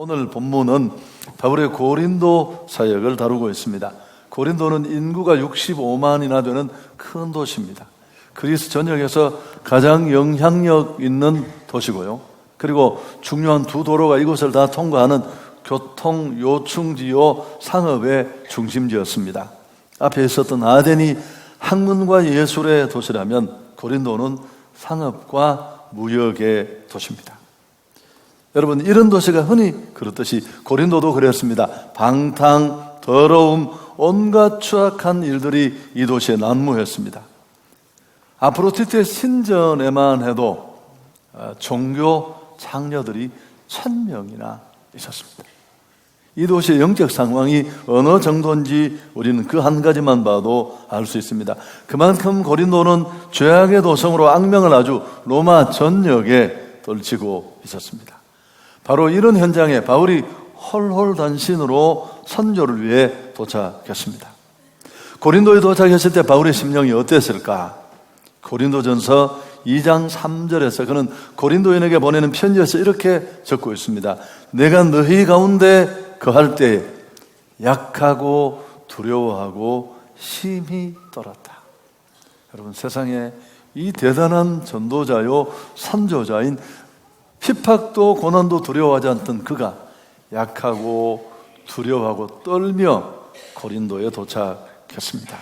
오늘 본문은 바울의 고린도 사역을 다루고 있습니다. 고린도는 인구가 65만이나 되는 큰 도시입니다. 그리스 전역에서 가장 영향력 있는 도시고요. 그리고 중요한 두 도로가 이곳을 다 통과하는 교통 요충지요 상업의 중심지였습니다. 앞에 있었던 아덴이 학문과 예술의 도시라면 고린도는 상업과 무역의 도시입니다. 여러분, 이런 도시가 흔히 그렇듯이 고린도도 그랬습니다. 방탕, 더러움, 온갖 추악한 일들이 이 도시에 난무했습니다. 아프로디테 신전에만 해도 종교 장녀들이 1000명이나 있었습니다. 이 도시의 영적 상황이 어느 정도인지 우리는 그 한 가지만 봐도 알 수 있습니다. 그만큼 고린도는 죄악의 도성으로 악명을 아주 로마 전역에 떨치고 있었습니다. 바로 이런 현장에 바울이 홀홀단신으로 선교를 위해 도착했습니다. 고린도에 도착했을 때 바울의 심령이 어땠을까? 고린도전서 2장 3절에서 그는 고린도인에게 보내는 편지에서 이렇게 적고 있습니다. 내가 너희 가운데 거할 때 약하고 두려워하고 심히 떨었다. 여러분, 세상에 이 대단한 전도자요 선조자인 핍박도 고난도 두려워하지 않던 그가 약하고 두려워하고 떨며 고린도에 도착했습니다.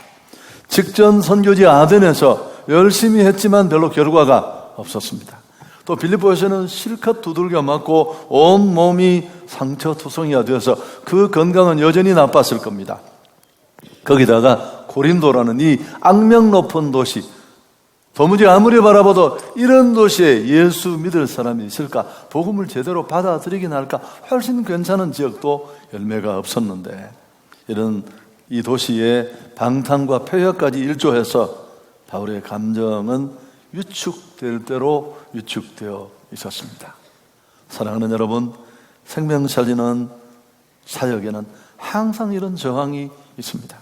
직전 선교지 아덴에서 열심히 했지만 별로 결과가 없었습니다. 또 빌립보에서는 실컷 두들겨 맞고 온 몸이 상처투성이가 되어서 그 건강은 여전히 나빴을 겁니다. 거기다가 고린도라는 이 악명 높은 도시, 도무지 아무리 바라봐도 이런 도시에 예수 믿을 사람이 있을까? 복음을 제대로 받아들이긴 할까? 훨씬 괜찮은 지역도 열매가 없었는데 이런 이 도시의 방탕과 폐허까지 일조해서 바울의 감정은 위축될 대로 위축되어 있었습니다. 사랑하는 여러분, 생명 살리는 사역에는 항상 이런 저항이 있습니다.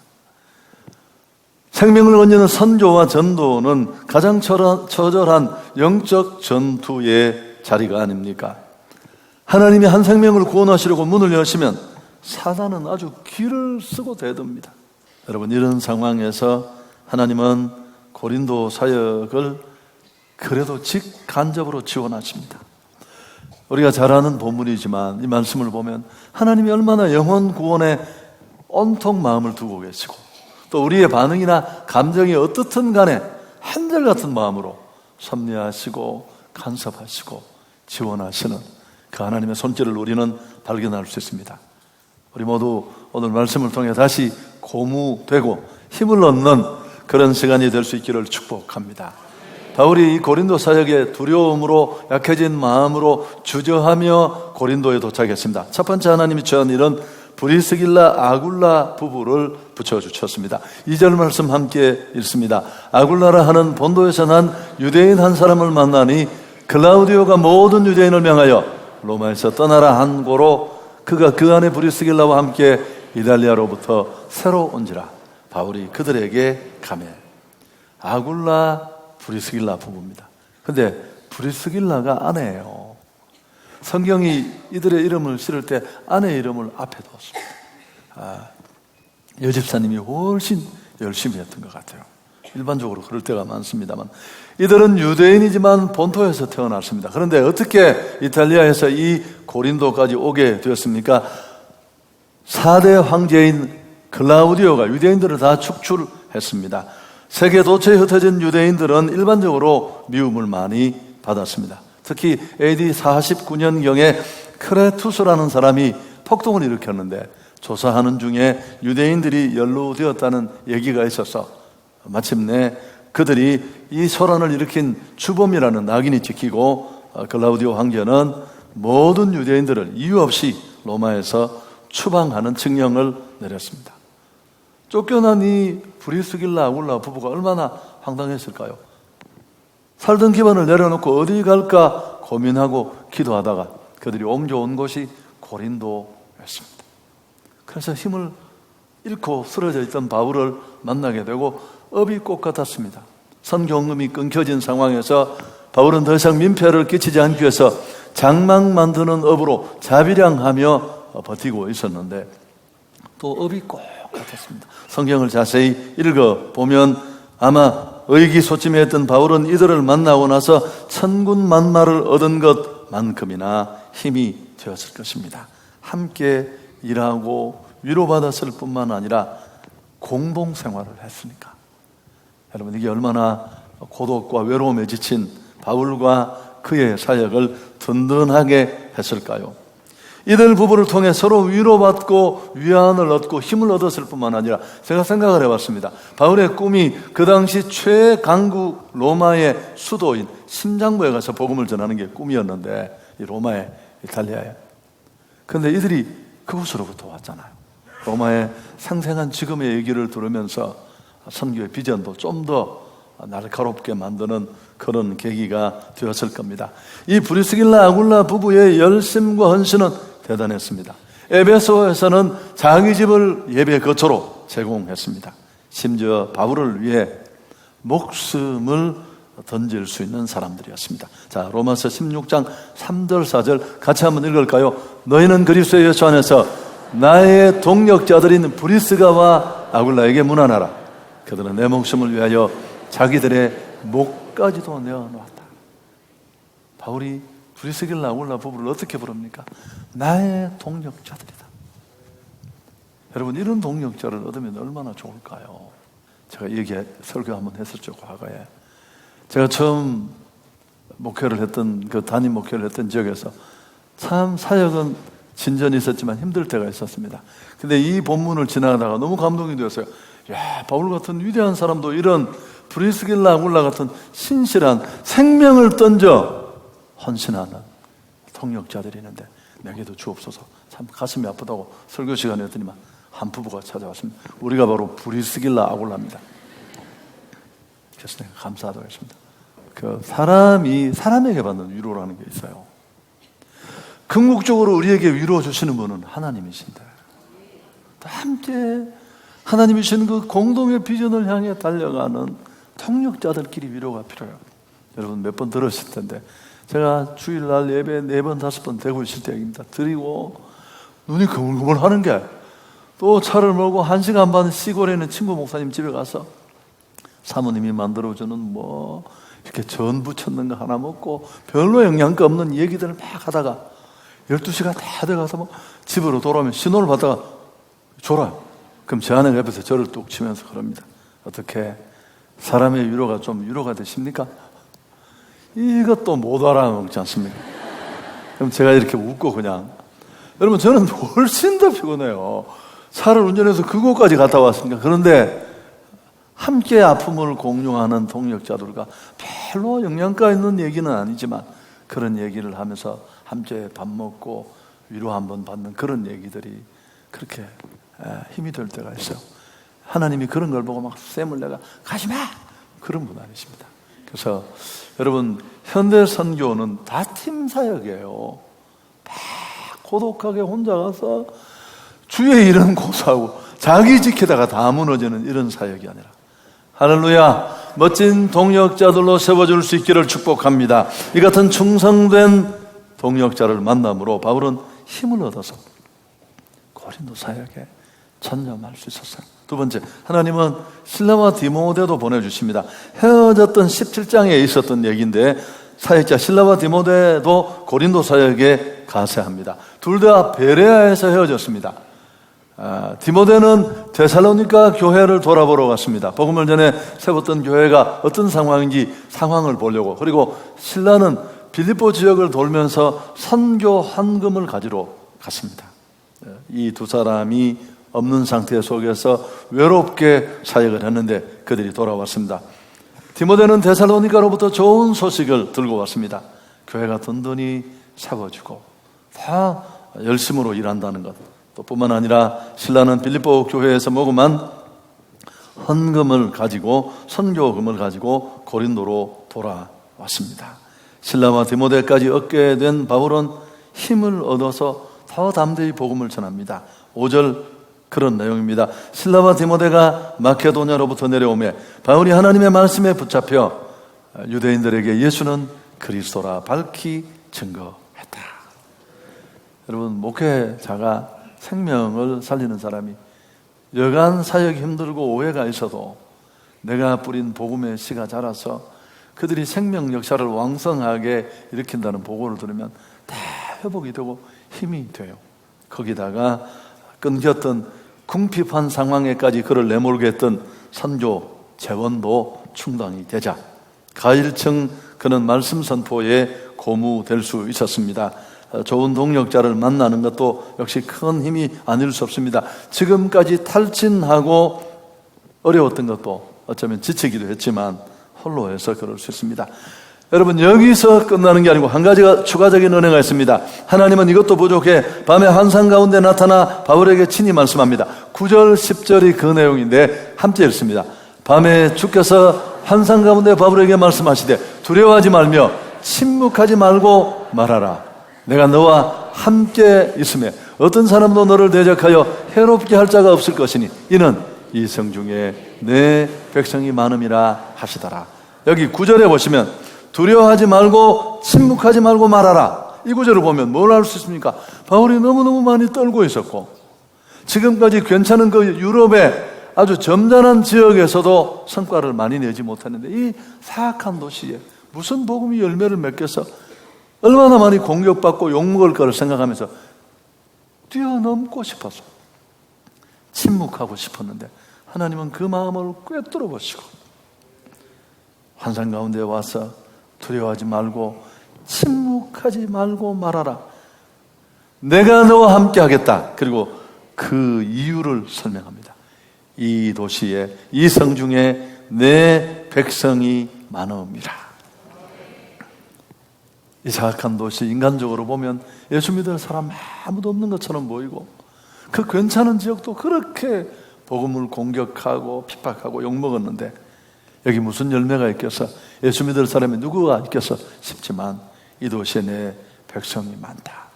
생명을 건지는 선교와 전도는 가장 처절한 영적 전투의 자리가 아닙니까? 하나님이 한 생명을 구원하시려고 문을 여시면 사단은 아주 기를 쓰고 대듭니다. 여러분, 이런 상황에서 하나님은 고린도 사역을 그래도 직간접으로 지원하십니다. 우리가 잘 아는 본문이지만 이 말씀을 보면 하나님이 얼마나 영혼 구원에 온통 마음을 두고 계시고 또 우리의 반응이나 감정이 어떻든 간에 한결같은 마음으로 섭리하시고 간섭하시고 지원하시는 그 하나님의 손길을 우리는 발견할 수 있습니다. 우리 모두 오늘 말씀을 통해 다시 고무되고 힘을 얻는 그런 시간이 될 수 있기를 축복합니다. 바울이 이 고린도 사역의 두려움으로 약해진 마음으로 주저하며 고린도에 도착했습니다. 첫 번째 하나님이 취한 일은 브리스길라 아굴라 부부를 붙여주셨습니다. 2절 말씀 함께 읽습니다. 아굴라라 하는 본도에서 난 유대인 한 사람을 만나니 클라우디오가 모든 유대인을 명하여 로마에서 떠나라 한 고로 그가 그 안에 브리스길라와 함께 이달리아로부터 새로 온지라. 바울이 그들에게 가매. 아굴라 브리스길라 부부입니다. 근데 브리스길라가 아내예요. 성경이 이들의 이름을 실을 때 아내의 이름을 앞에 뒀습니다. 여집사님이 훨씬 열심히 했던 것 같아요. 일반적으로 그럴 때가 많습니다만 이들은 유대인이지만 본토에서 태어났습니다. 그런데 어떻게 이탈리아에서 이 고린도까지 오게 되었습니까? 4대 황제인 클라우디오가 유대인들을 다 축출했습니다. 세계 도처에 흩어진 유대인들은 일반적으로 미움을 많이 받았습니다. 특히 AD 49년경에 크레투스라는 사람이 폭동을 일으켰는데 조사하는 중에 유대인들이 연루되었다는 얘기가 있어서 마침내 그들이 이 소란을 일으킨 주범이라는 낙인이 찍히고 클라우디오 황제는 모든 유대인들을 이유 없이 로마에서 추방하는 칙령을 내렸습니다. 쫓겨난 이 브리스길라 아굴라 부부가 얼마나 황당했을까요? 살던 기반을 내려놓고 어디 갈까 고민하고 기도하다가 그들이 옮겨온 곳이 고린도였습니다. 그래서 힘을 잃고 쓰러져 있던 바울을 만나게 되고 업이 꽃 같았습니다. 선교응음이 끊겨진 상황에서 바울은 더 이상 민폐를 끼치지 않기 위해서 장막 만드는 업으로 자비량하며 버티고 있었는데 또 업이 꼭 같았습니다. 성경을 자세히 읽어보면 아마 의기소침했던 바울은 이들을 만나고 나서 천군만마를 얻은 것만큼이나 힘이 되었을 것입니다. 함께 일하고 위로받았을 뿐만 아니라 공동생활을 했으니까. 여러분, 이게 얼마나 고독과 외로움에 지친 바울과 그의 사역을 든든하게 했을까요? 이들 부부를 통해 서로 위로받고 위안을 얻고 힘을 얻었을 뿐만 아니라 제가 생각을 해봤습니다. 바울의 꿈이 그 당시 최강국 로마의 수도인 심장부에 가서 복음을 전하는 게 꿈이었는데, 이 로마의 이탈리아에. 그런데 이들이 그곳으로부터 왔잖아요. 로마의 생생한 지금의 얘기를 들으면서 선교의 비전도 좀 더 날카롭게 만드는 그런 계기가 되었을 겁니다. 이 브리스길라 아굴라 부부의 열심과 헌신은 대단했습니다. 에베소에서는 자기 집을 예배 거처로 제공했습니다. 심지어 바울을 위해 목숨을 던질 수 있는 사람들이었습니다. 자, 로마서 16장 3절 4절 같이 한번 읽을까요? 너희는 그리스도 예수 안에서 나의 동역자들인 브리스가와 아굴라에게 문안하라. 그들은 내 목숨을 위하여 자기들의 목까지도 내어놓았다. 바울이 브리스길라 아굴라 부부를 어떻게 부릅니까? 나의 동역자들이다. 여러분, 이런 동역자를 얻으면 얼마나 좋을까요? 제가 얘기 설교 한번 했었죠, 과거에. 제가 처음 목회를 했던, 그 담임 목회를 했던 지역에서 참 사역은 진전이 있었지만 힘들 때가 있었습니다. 근데 이 본문을 지나가다가 너무 감동이 되었어요. 야, 바울 같은 위대한 사람도 이런 브리스길라 아굴라 같은 신실한 생명을 던져 헌신하는 동역자들이 있는데 내게도 주옵소서. 참 가슴이 아프다고 설교 시간에 했더니만 한 부부가 찾아왔습니다. 우리가 바로 브리스길라 아굴라입니다. 그래서 내가 감사하다고 했습니다. 그 사람이 사람에게 받는 위로라는 게 있어요. 궁극적으로 우리에게 위로 주시는 분은 하나님이신데, 또 함께 하나님이 주시는 그 공동의 비전을 향해 달려가는 동역자들끼리 위로가 필요해요. 여러분 몇 번 들으실 텐데, 제가 주일날 예배 4번 5번 되고 있을 때 얘기입니다. 드리고 눈이 그물그물 하는 게, 또 차를 몰고 1시간 반 시골에 있는 친구 목사님 집에 가서 사모님이 만들어주는 뭐 이렇게 전 부쳤는 거 하나 먹고 별로 영양가 없는 얘기들을 막 하다가 12시가 다 돼가서 뭐 집으로 돌아오면 신호를 받다가 졸아요. 그럼 제 아내가 옆에서 저를 뚝 치면서 그럽니다. 어떻게 사람의 위로가 좀 위로가 되십니까? 이것도 못 알아먹지 않습니까? 그럼 제가 이렇게 웃고 그냥, 여러분 저는 훨씬 더 피곤해요. 차를 운전해서 그곳까지 갔다 왔으니까. 그런데 함께 아픔을 공유하는 동역자들과 별로 영양가 있는 얘기는 아니지만 그런 얘기를 하면서 함께 밥 먹고 위로 한번 받는 그런 얘기들이 그렇게 힘이 될 때가 있어요. 하나님이 그런 걸 보고 막 쌤을 내가 가지마! 그런 분 아니십니다. 그래서 여러분, 현대 선교는 다 팀 사역이에요. 막 고독하게 혼자 가서 주의 일은 고사하고 자기 지키다가 다 무너지는 이런 사역이 아니라, 할렐루야, 멋진 동역자들로 세워줄 수 있기를 축복합니다. 이 같은 충성된 동역자를 만남으로 바울은 힘을 얻어서 고린도 사역에 전념할 수 있었어요. 두 번째, 하나님은 실라와 디모데도 보내주십니다. 헤어졌던 17장에 있었던 얘기인데 사역자 실라와 디모데도 고린도 사역에 가세합니다. 둘 다 베레아에서 헤어졌습니다. 디모데는 데살로니가 교회를 돌아보러 갔습니다. 복음을 전해 세웠던 교회가 어떤 상황인지 상황을 보려고. 그리고 실라는 빌립보 지역을 돌면서 선교 헌금을 가지러 갔습니다. 이 두 사람이 없는 상태 속에서 외롭게 사역을 했는데 그들이 돌아왔습니다. 디모데는 데살로니가로부터 좋은 소식을 들고 왔습니다. 교회가 든든히 세워지고 다 열심으로 일한다는 것. 또 뿐만 아니라 신라는 빌립보 교회에서 모금한 헌금을 가지고, 선교금을 가지고 고린도로 돌아왔습니다. 신라와 디모데까지 얻게 된 바울은 힘을 얻어서 더 담대히 복음을 전합니다. 5절 그런 내용입니다. 신라와 디모데가 마케도냐로부터 내려오매 바울이 하나님의 말씀에 붙잡혀 유대인들에게 예수는 그리스도라 밝히 증거했다. 여러분, 목회자가 생명을 살리는 사람이 여간 사역이 힘들고 오해가 있어도 내가 뿌린 복음의 씨가 자라서 그들이 생명 역사를 왕성하게 일으킨다는 보고를 들으면 다 회복이 되고 힘이 돼요. 거기다가 끊겼던 궁핍한 상황에까지 그를 내몰게 했던 선교 재원도 충당이 되자 가일청 그는 말씀 선포에 고무될 수 있었습니다. 좋은 동력자를 만나는 것도 역시 큰 힘이 아닐 수 없습니다. 지금까지 탈진하고 어려웠던 것도 어쩌면 지치기도 했지만 홀로 해서 그럴 수 있습니다. 여러분, 여기서 끝나는 게 아니고 한 가지가 추가적인 은혜가 있습니다. 하나님은 이것도 부족해 밤에 환상 가운데 나타나 바울에게 친히 말씀합니다. 9절 10절이 그 내용인데 함께 읽습니다. 밤에 주께서 환상 가운데 바울에게 말씀하시되 두려워하지 말며 침묵하지 말고 말하라. 내가 너와 함께 있으며 어떤 사람도 너를 대적하여 해롭게 할 자가 없을 것이니 이는 이 성 중에 내 백성이 많음이라 하시더라. 여기 9절에 보시면 두려워하지 말고 침묵하지 말고 말하라. 이 구절을 보면 뭘 알 수 있습니까? 바울이 너무너무 많이 떨고 있었고 지금까지 괜찮은 그 유럽의 아주 점잖은 지역에서도 성과를 많이 내지 못했는데 이 사악한 도시에 무슨 복음이 열매를 맺겠어? 얼마나 많이 공격받고 욕먹을 거를 생각하면서 뛰어넘고 싶어서 침묵하고 싶었는데 하나님은 그 마음을 꿰뚫어 보시고 환상 가운데 와서 두려워하지 말고 침묵하지 말고 말하라. 내가 너와 함께 하겠다. 그리고 그 이유를 설명합니다. 이 도시에 이 성 중에 내 백성이 많음이라. 이 사악한 도시 인간적으로 보면 예수 믿을 사람 아무도 없는 것처럼 보이고 그 괜찮은 지역도 그렇게 복음을 공격하고 핍박하고 욕먹었는데 여기 무슨 열매가 있겠어? 예수 믿을 사람이 누구가 있겠어? 싶지만 이 도시에 내 백성이 많다.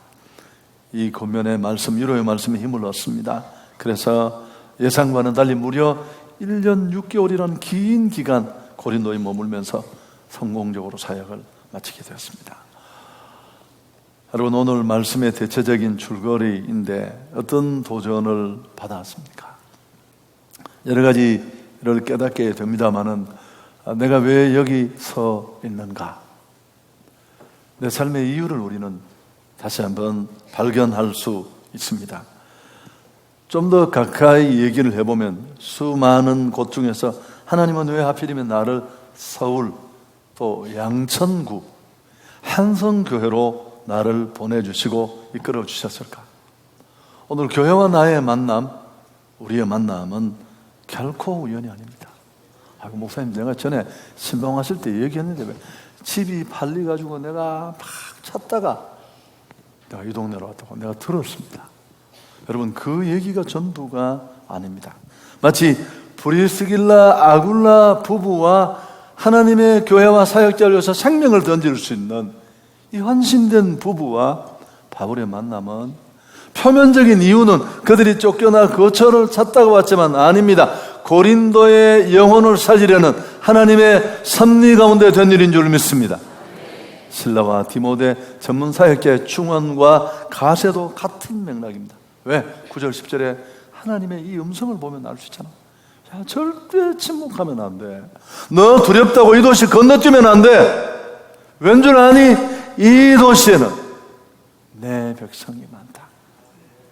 이 권면의 말씀, 위로의 말씀에 힘을 얻습니다. 그래서 예상과는 달리 무려 1년 6개월이라는 긴 기간 고린도에 머물면서 성공적으로 사역을 마치게 되었습니다. 여러분, 오늘 말씀의 대체적인 줄거리인데 어떤 도전을 받았습니까? 여러 가지를 깨닫게 됩니다마는 내가 왜 여기 서 있는가? 내 삶의 이유를 우리는 다시 한번 발견할 수 있습니다. 좀 더 가까이 얘기를 해보면 수많은 곳 중에서 하나님은 왜 하필이면 나를 서울 또 양천구 한성교회로 나를 보내주시고 이끌어 주셨을까? 오늘 교회와 나의 만남, 우리의 만남은 결코 우연이 아닙니다. 아이고, 목사님, 내가 전에 신방하실 때 얘기했는데 왜 집이 팔려가지고 내가 막 찾다가 내가 이 동네로 왔다고 내가 들었습니다. 여러분, 그 얘기가 전부가 아닙니다. 마치 브리스길라 아굴라 부부와 하나님의 교회와 사역자를 위해서 생명을 던질 수 있는 이 헌신된 부부와 바울의 만남은 표면적인 이유는 그들이 쫓겨나 거처를 찾다가 왔지만 아닙니다. 고린도의 영혼을 살리려는 하나님의 섭리 가운데 된 일인 줄 믿습니다. 실라와 디모데 전문 사역자의 충원과 가세도 같은 맥락입니다. 왜? 9절 10절에 하나님의 이 음성을 보면 알 수 있잖아. 야, 절대 침묵하면 안 돼. 너 두렵다고 이 도시 건너뛰면 안 돼. 왠 줄 아니? 이 도시에는 내 백성이 많다.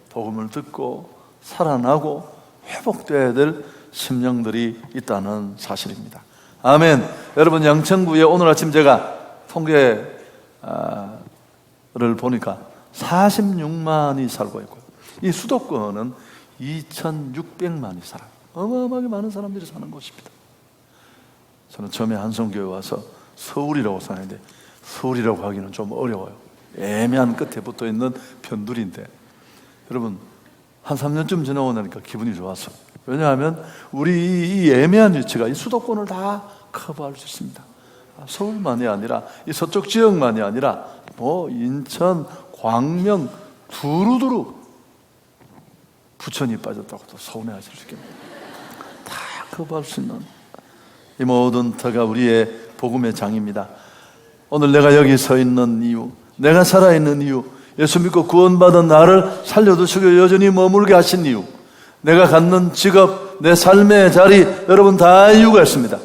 복음을 듣고 살아나고 회복되어야 될 심령들이 있다는 사실입니다. 아멘. 여러분, 양천구에 오늘 아침 제가 통계를 보니까 46만이 살고 있고요. 이 수도권은 2,600만이 살아요. 어마어마하게 많은 사람들이 사는 곳입니다. 저는 처음에 한성교회 와서 서울이라고 생각했는데 서울이라고 하기는 좀 어려워요. 애매한 끝에 붙어있는 변두리인데 여러분, 한 3년쯤 지나고 나니까 기분이 좋았어요. 왜냐하면 우리 이 애매한 위치가 이 수도권을 다 커버할 수 있습니다. 서울만이 아니라 이 서쪽 지역만이 아니라 뭐 인천, 광명, 두루두루 부천이 빠졌다고도 서운해하실 수 있겠네요. 다 커버할 수 있는 이 모든 터가 우리의 복음의 장입니다. 오늘 내가 여기 서 있는 이유, 내가 살아있는 이유, 예수 믿고 구원받은 나를 살려두시고 여전히 머물게 하신 이유, 내가 갖는 직업, 내 삶의 자리, 여러분 다 이유가 있습니다.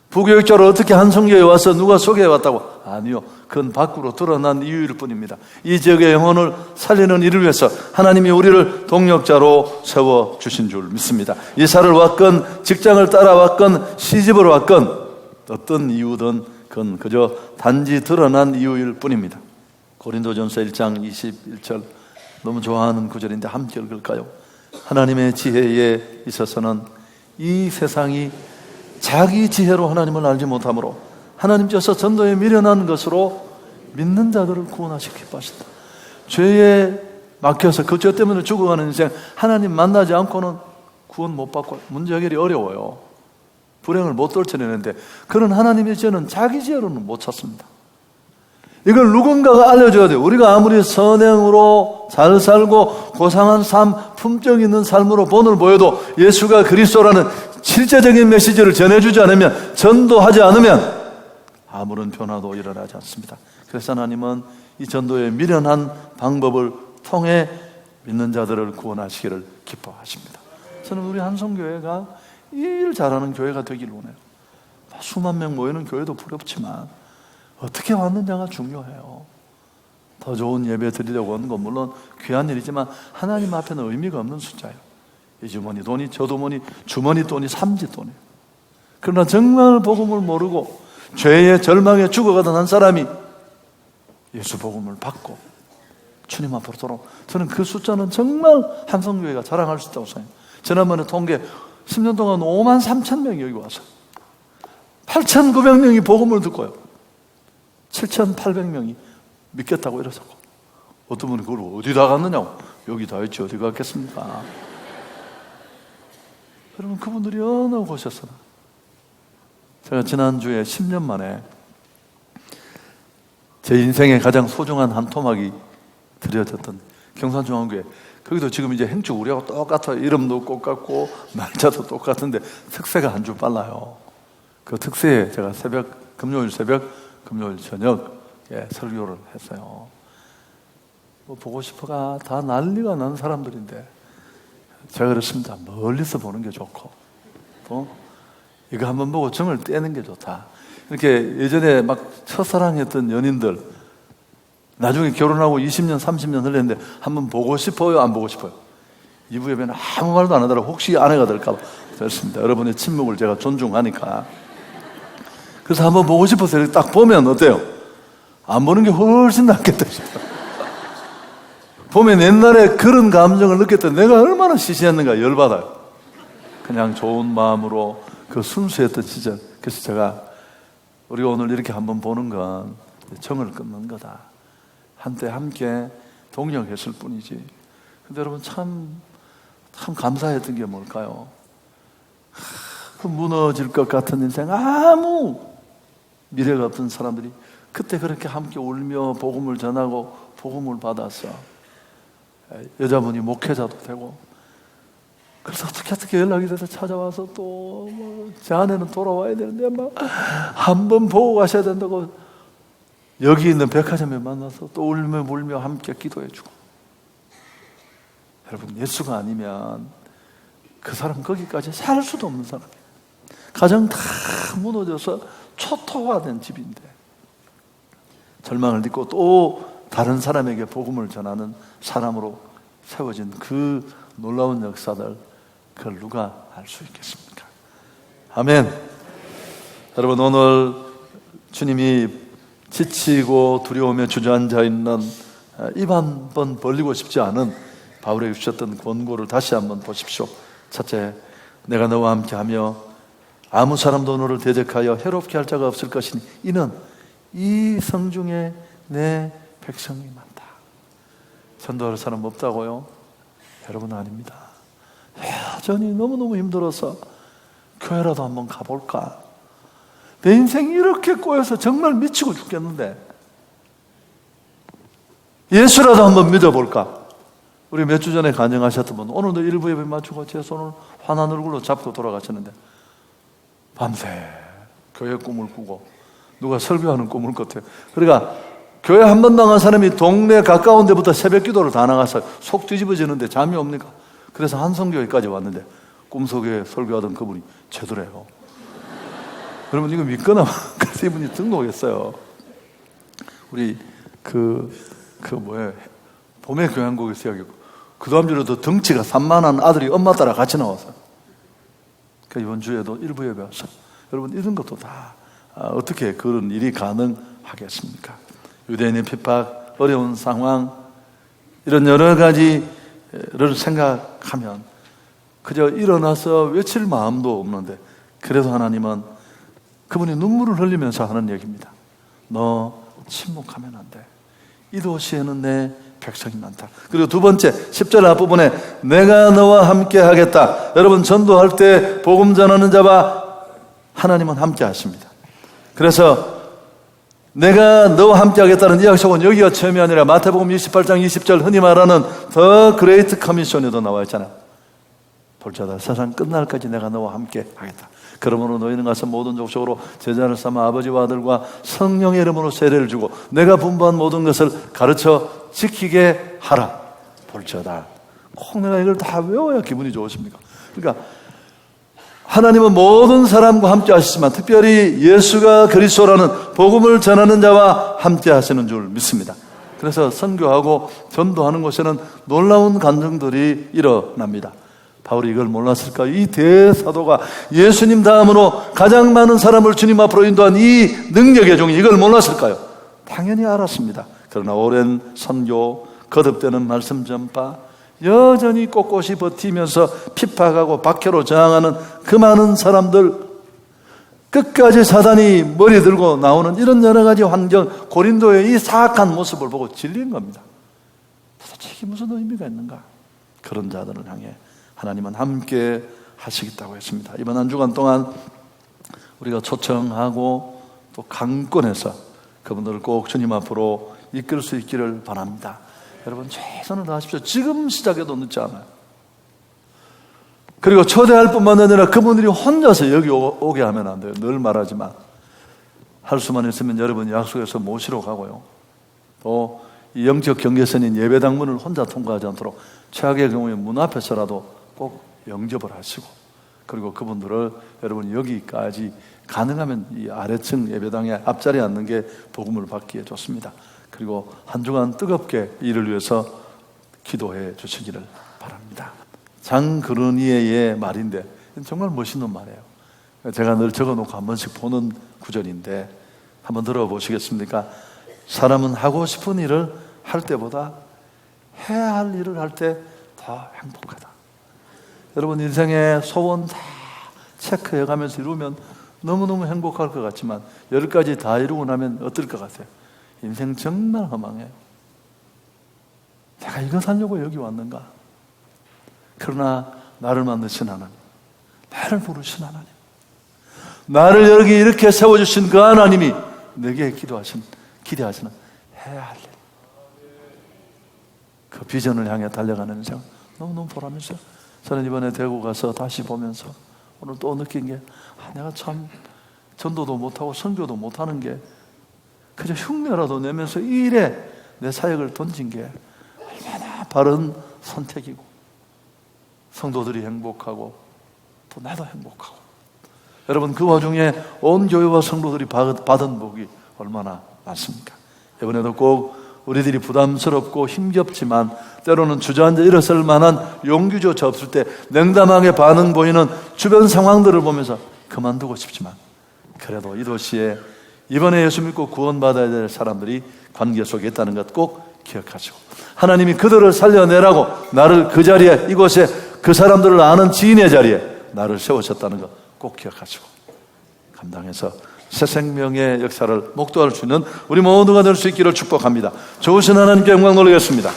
부교육자로 어떻게 한성교에 와서 누가 소개해왔다고? 아니요. 그건 밖으로 드러난 이유일 뿐입니다. 이 지역의 영혼을 살리는 일을 위해서 하나님이 우리를 동력자로 세워주신 줄 믿습니다. 이사를 왔건 직장을 따라왔건 시집을 왔건 어떤 이유든 그건 그저 단지 드러난 이유일 뿐입니다. 고린도전서 1장 21절 너무 좋아하는 구절인데 함께 읽을까요? 하나님의 지혜에 있어서는 이 세상이 자기 지혜로 하나님을 알지 못하므로 하나님께서 전도에 미련한 것으로 믿는 자들을 구원하시기 기뻐하신다. 죄에 막혀서 그 죄 때문에 죽어가는 인생, 하나님 만나지 않고는 구원 못 받고 문제 해결이 어려워요. 불행을 못 떨쳐내는데 그런 하나님의 지혜는 자기 지혜로는 못 찾습니다. 이걸 누군가가 알려줘야 돼요. 우리가 아무리 선행으로 잘 살고 고상한 삶, 품격 있는 삶으로 본을 보여도 예수가 그리스도라는 실제적인 메시지를 전해주지 않으면, 전도하지 않으면 아무런 변화도 일어나지 않습니다. 그래서 하나님은 이 전도의 미련한 방법을 통해 믿는 자들을 구원하시기를 기뻐하십니다. 저는 우리 한성교회가 이 일 잘하는 교회가 되길 원해요. 수만 명 모이는 교회도 부럽지만 어떻게 왔느냐가 중요해요. 더 좋은 예배 드리려고 하는 건 물론 귀한 일이지만 하나님 앞에는 의미가 없는 숫자예요. 이 주머니 돈이 저 주머니 돈이 삼지 돈이에요. 그러나 정말 복음을 모르고 죄의 절망에 죽어가던 한 사람이 예수 복음을 받고 주님 앞으로 돌아오고, 저는 그 숫자는 정말 한성교회가 자랑할 수 있다고 생각해요. 지난번에 통계 10년 동안 5만 3천 명이 여기 와서 8,900명이 복음을 듣고요, 7,800명이 믿겠다고 이러셨고, 어떤 분이 그걸 어디다 갔느냐고. 여기 다 있지 어디 갔겠습니까? 여러분, 그분들이 어느 곳이었으나. 제가 지난주에 10년 만에 제 인생의 가장 소중한 한 토막이 드려졌던 경산중앙교회, 거기도 지금 이제 행주 우리하고 똑같아요. 이름도 똑같고 날짜도 똑같은데 특세가 한 주 빨라요. 그 특세에 제가 금요일 새벽, 금요일 저녁에 설교를 했어요. 뭐 보고 싶어가 다 난리가 난 사람들인데 제가 그랬습니다. 멀리서 보는 게 좋고, 또 이거 한번 보고 정을 떼는 게 좋다. 이렇게 예전에 막 첫사랑했던 연인들 나중에 결혼하고 20년, 30년 흘렸는데 한번 보고 싶어요? 안 보고 싶어요? 이부 예배는 아무 말도 안 하더라고. 혹시 아내가 될까 봐 그랬습니다. 여러분의 침묵을 제가 존중하니까. 그래서 한번 보고 싶어서 이렇게 딱 보면 어때요? 안 보는 게 훨씬 낫겠다 싶어요. 보면 옛날에 그런 감정을 느꼈던 내가 얼마나 시시했는가 열받아요. 그냥 좋은 마음으로 그 순수했던 시절. 그래서 제가 우리가 오늘 이렇게 한번 보는 건 정을 끊는 거다. 한때 함께 동력했을 뿐이지. 근데 여러분 참 감사했던 게 뭘까요? 그 무너질 것 같은 인생, 아무 미래가 없던 사람들이 그때 그렇게 함께 울며 복음을 전하고 복음을 받았어. 여자분이 목회자도 되고, 그래서 어떻게 연락이 돼서 찾아와서 또 제 아내는 돌아와야 되는데 막 한번 보고 가셔야 된다고 여기 있는 백화점에 만나서 또 울며 함께 기도해주고. 여러분, 예수가 아니면 그 사람 거기까지 살 수도 없는 사람이에요. 가정 다 무너져서 초토화된 집인데 절망을 딛고 또 다른 사람에게 복음을 전하는 사람으로 세워진 그 놀라운 역사들, 그걸 누가 알 수 있겠습니까? 아멘. 여러분, 오늘 주님이 지치고 두려움에 주저앉아 있는 입 한 번 벌리고 싶지 않은 바울에게 주셨던 권고를 다시 한번 보십시오. 첫째, 내가 너와 함께하며 아무 사람도 너를 대적하여 해롭게 할 자가 없을 것이니 이는 이 성중에 내 백성이 많다. 전도할 사람 없다고요? 여러분, 아닙니다. 여전히 너무너무 힘들어서 교회라도 한번 가볼까? 내 인생이 이렇게 꼬여서 정말 미치고 죽겠는데 예수라도 한번 믿어볼까? 우리 몇 주 전에 간증하셨던 분, 오늘도 일부 예배 마치고 제 손을 환한 얼굴로 잡고 돌아가셨는데 밤새 교회 꿈을 꾸고 누가 설교하는 꿈을 꿨대요. 그러니까 교회 한 번 나간 사람이 동네 가까운 데부터 새벽 기도를 다 나가서 속 뒤집어지는데 잠이 옵니까? 그래서 한성교회까지 왔는데 꿈속에 설교하던 그분이 제도래요. 여러분 이거 믿거나 그래서 이분이 등록했어요. 우리 봄에 교향곡에서 이야기했고 그 다음 주에도 더 덩치가 산만한 아들이 엄마 따라 같이 나와서 그러니까 이번 주에도 일부 예배 왔어요. 여러분 이런 것도 다 어떻게 그런 일이 가능하겠습니까? 유대인의 핍박, 어려운 상황 이런 여러 가지를 생각하면 그저 일어나서 외칠 마음도 없는데 그래서 하나님은 그분이 눈물을 흘리면서 하는 얘기입니다. 너 침묵하면 안 돼. 이 도시에는 내 백성이 많다. 그리고 두 번째 10절 앞부분에 내가 너와 함께 하겠다. 여러분 전도할 때 복음 전하는 자와 하나님은 함께 하십니다. 그래서 내가 너와 함께 하겠다는 이 약속은 여기가 처음이 아니라 마태복음 28장 20절 흔히 말하는 더 그레이트 커미션에도 나와 있잖아. 볼자다 세상 끝날까지 내가 너와 함께 하겠다. 그러므로 너희는 가서 모든 족속으로 제자를 삼아 아버지와 아들과 성령의 이름으로 세례를 주고 내가 분부한 모든 것을 가르쳐 지키게 하라. 볼자다. 꼭 내가 이걸 다 외워야 기분이 좋으십니까? 그러니까 하나님은 모든 사람과 함께 하시지만 특별히 예수가 그리스도라는 복음을 전하는 자와 함께 하시는 줄 믿습니다. 그래서 선교하고 전도하는 곳에는 놀라운 간증들이 일어납니다. 바울이 이걸 몰랐을까? 이 대사도가 예수님 다음으로 가장 많은 사람을 주님 앞으로 인도한 이 능력의 종이 이걸 몰랐을까요? 당연히 알았습니다. 그러나 오랜 선교, 거듭되는 말씀 전파, 여전히 꼿꼿이 버티면서 핍박하고 박해로 저항하는 그 많은 사람들, 끝까지 사단이 머리 들고 나오는 이런 여러 가지 환경, 고린도의 이 사악한 모습을 보고 질린 겁니다. 도대체 이게 무슨 의미가 있는가? 그런 자들을 향해 하나님은 함께 하시겠다고 했습니다. 이번 한 주간 동안 우리가 초청하고 또 강권해서 그분들을 꼭 주님 앞으로 이끌 수 있기를 바랍니다. 여러분 최선을 다하십시오. 지금 시작해도 늦지 않아요. 그리고 초대할 뿐만 아니라 그분들이 혼자서 여기 오게 하면 안 돼요. 늘 말하지만 할 수만 있으면 여러분 약속해서 모시러 가고요. 또 이 영적 경계선인 예배당문을 혼자 통과하지 않도록 최악의 경우에 문 앞에서라도 꼭 영접을 하시고 그리고 그분들을 여러분 여기까지 가능하면 이 아래층 예배당에 앞자리에 앉는 게 복음을 받기에 좋습니다. 그리고 한 주간 뜨겁게 이를 위해서 기도해 주시기를 바랍니다. 장그르니에의 말인데 정말 멋있는 말이에요. 제가 늘 적어놓고 한 번씩 보는 구절인데 한번 들어보시겠습니까? 사람은 하고 싶은 일을 할 때보다 해야 할 일을 할 때 더 행복하다. 여러분 인생의 소원 다 체크해가면서 이루면 너무너무 행복할 것 같지만 10가지 다 이루고 나면 어떨 것 같아요? 인생 정말 허망해요. 내가 이거 살려고 여기 왔는가? 그러나 나를 만드신 하나님, 나를 부르신 하나님, 나를 여기 이렇게 세워주신 그 하나님이 내게 기대하시는 해야 할 일, 그 비전을 향해 달려가는 인생 너무너무 보람 있어요. 저는 이번에 대구 가서 다시 보면서 오늘 또 느낀 게 내가 참 전도도 못하고 선교도 못하는 게 그저 흉내라도 내면서 이 일에 내 사역을 던진 게 얼마나 바른 선택이고 성도들이 행복하고 또 나도 행복하고 여러분 그 와중에 온 교회와 성도들이 받은 복이 얼마나 많습니까? 이번에도 꼭 우리들이 부담스럽고 힘겹지만 때로는 주저앉아 일어설 만한 용기조차 없을 때 냉담하게 반응 보이는 주변 상황들을 보면서 그만두고 싶지만 그래도 이 도시에 이번에 예수 믿고 구원받아야 될 사람들이 관계 속에 있다는 것 꼭 기억하시고 하나님이 그들을 살려내라고 나를 그 자리에 이곳에 그 사람들을 아는 지인의 자리에 나를 세우셨다는 것 꼭 기억하시고 감당해서 새 생명의 역사를 목도할 수 있는 우리 모두가 될 수 있기를 축복합니다. 좋으신 하나님께 영광 돌리겠습니다.